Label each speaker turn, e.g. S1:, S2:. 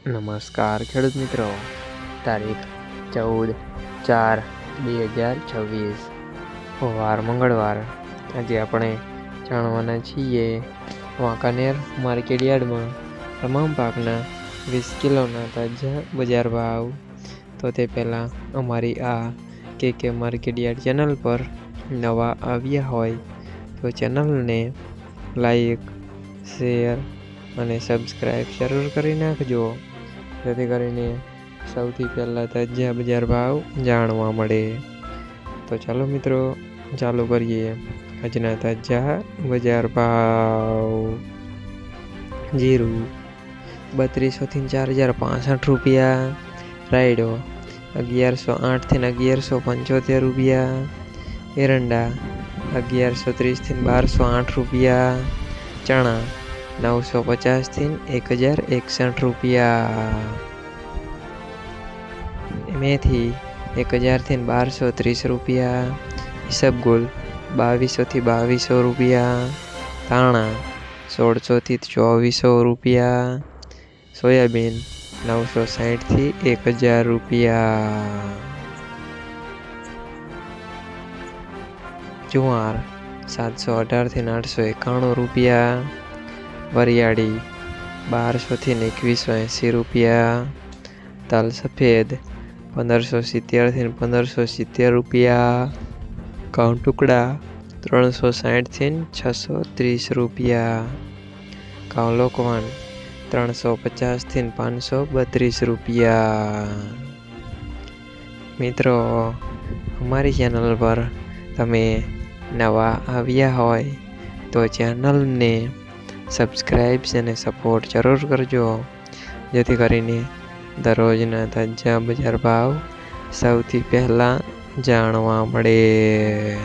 S1: નમસ્કાર ખેડૂત મિત્રો, તારીખ 14/4/2026 વાર મંગળવાર. આજે આપણે જાણવાના છીએ વાંકાનેર માર્કેટ યાર્ડમાં તમામ પાકના 20 કિલોના તાજા બજાર ભાવ. તો તે પહેલાં અમારી આ કે માર્કેટ યાર્ડ ચેનલ પર નવા આવ્યા હોય તો ચેનલને લાઈક, શેર અને સબસ્ક્રાઈબ જરૂર કરી નાખજો, જેથી કરીને સૌથી પહેલાં તાજા બજાર ભાવ જાણવા મળે. તો ચાલો મિત્રો, ચાલુ કરીએ આજના તાજા બજાર ભાવ. જીરું 3200 થી 4065 રૂપિયા, રાયડો 1108 થી 1175 રૂપિયા, એરંડા 1130 થી 1208 રૂપિયા, ચણા 950 થી 1061 રૂપિયા, મેથી 1000 થી 1230 રૂપિયા, ઈસબગુલ 2200 થી 2200 રૂપિયા, ધાણા 1600 થી 2400 રૂપિયા, સોયાબીન 960 થી 1000 રૂપિયા, જુવાર 718 થી 891 રૂપિયા, વરિયાળી 1200 થી 2180 રૂપિયા, તલ સફેદ 1570 થી 1570 રૂપિયા, ઘઉં ટુકડા 360 થી 630 રૂપિયા, ઘઉં લોકવન 350 થી 532 રૂપિયા. મિત્રો, અમારી ચેનલ પર તમે નવા આવ્યા હોય તો ચેનલને સબસ્ક્રાઈબ અને સપોર્ટ જરૂર કરજો, જેથી કરીને દરરોજના તાજા બજાર ભાવ સૌથી પહેલાં જાણવા મળે.